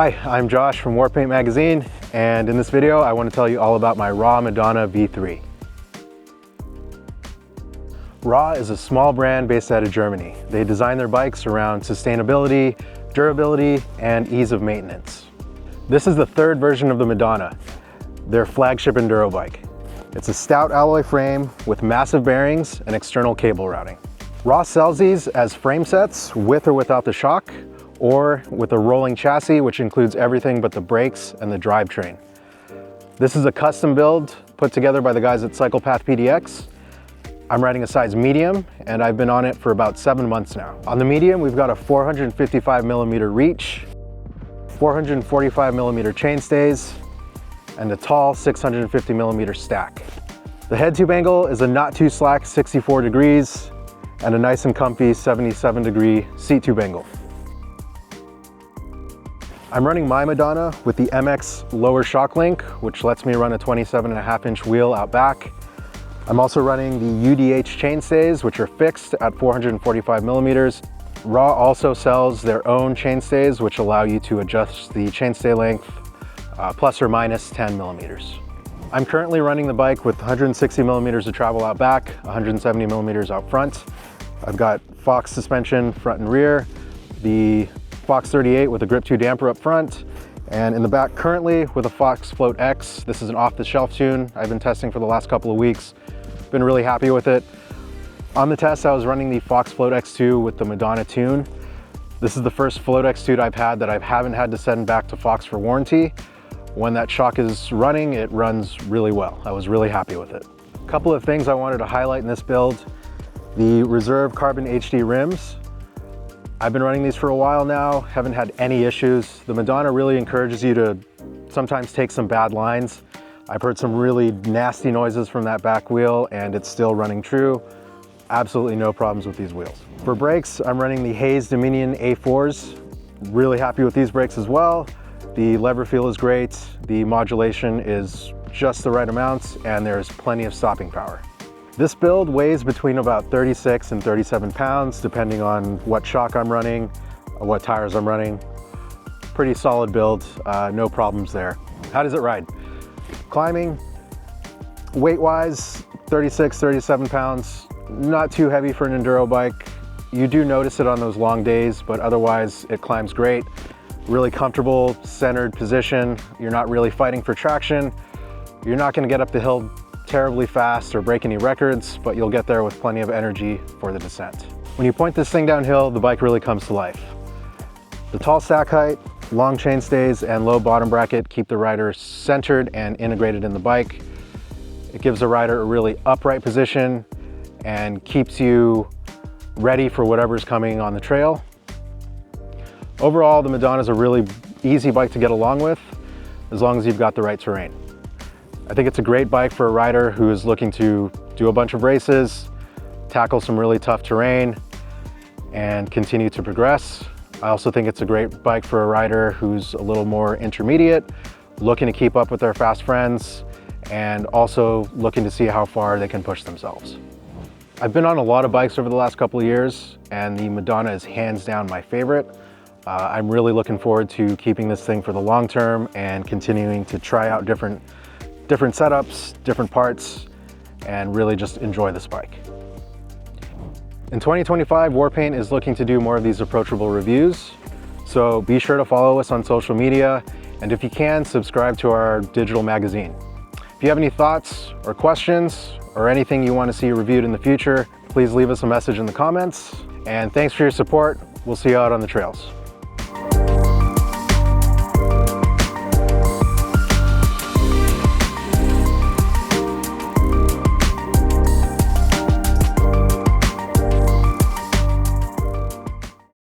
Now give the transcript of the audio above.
Hi, I'm Josh from Warpaint magazine, and in this video I want to tell you all about my Raaw Madonna V3. Raaw is a small brand based out of Germany. They design their bikes around sustainability, durability, and ease of maintenance. This is the third version of the Madonna, their flagship enduro bike. It's a stout alloy frame with massive bearings and external cable routing. Raaw sells these as frame sets with or without the shock, or with a rolling chassis which includes everything but the brakes and the drivetrain. This is a custom build put together by the guys at CyclePath PDX. I'm riding a size medium and I've been on it for about 7 months now. On the medium, we've got a 455mm reach, 445mm chainstays, and a tall 650mm stack. The head tube angle is a not too slack 64 degrees and a nice and comfy 77-degree seat tube angle. I'm running my Madonna with the MX lower shock link, which lets me run a 27.5-inch wheel out back. I'm also running the UDH chainstays, which are fixed at 445mm. Raaw also sells their own chainstays, which allow you to adjust the chainstay length plus or minus 10mm. I'm currently running the bike with 160mm of travel out back, 170mm out front. I've got Fox suspension front and rear, the Fox 38 with a Grip 2 damper up front, and in the back currently with a Fox Float X. This is an off-the-shelf tune I've been testing for the last couple of weeks. Been really happy with it. On the test, I was running the Fox Float X2 with the Madonna tune. This is the first Float X tune I've had that I haven't had to send back to Fox for warranty. When that shock is running, it runs really well. I was really happy with it. A couple of things I wanted to highlight in this build. The Reserve Carbon HD rims. I've been running these for a while now, haven't had any issues. The Madonna really encourages you to sometimes take some bad lines. I've heard some really nasty noises from that back wheel and it's still running true. Absolutely no problems with these wheels. For brakes, I'm running the Hayes Dominion A4s. Really happy with these brakes as well. The lever feel is great. The modulation is just the right amount and there's plenty of stopping power. This build weighs between about 36 and 37 pounds, depending on what shock I'm running, what tires I'm running. Pretty solid build, no problems there. How does it ride? Climbing, weight-wise, 36, 37 pounds, not too heavy for an enduro bike. You do notice it on those long days, but otherwise it climbs great. Really comfortable, centered position. You're not really fighting for traction. You're not gonna get up the hill terribly fast or break any records, but you'll get there with plenty of energy for the descent. When you point this thing downhill, the bike really comes to life. The tall stack height, long chain stays, and low bottom bracket keep the rider centered and integrated in the bike. It gives the rider a really upright position and keeps you ready for whatever's coming on the trail. Overall, the Madonna is a really easy bike to get along with, as long as you've got the right terrain. I think it's a great bike for a rider who is looking to do a bunch of races, tackle some really tough terrain, and continue to progress. I also think it's a great bike for a rider who's a little more intermediate, looking to keep up with their fast friends, and also looking to see how far they can push themselves. I've been on a lot of bikes over the last couple of years, and the Madonna is hands down my favorite. I'm really looking forward to keeping this thing for the long term and continuing to try out different setups, different parts, and really just enjoy this bike. In 2025, Warpaint is looking to do more of these approachable reviews, so be sure to follow us on social media, and if you can, subscribe to our digital magazine. If you have any thoughts or questions or anything you want to see reviewed in the future, please leave us a message in the comments, and thanks for your support. We'll see you out on the trails.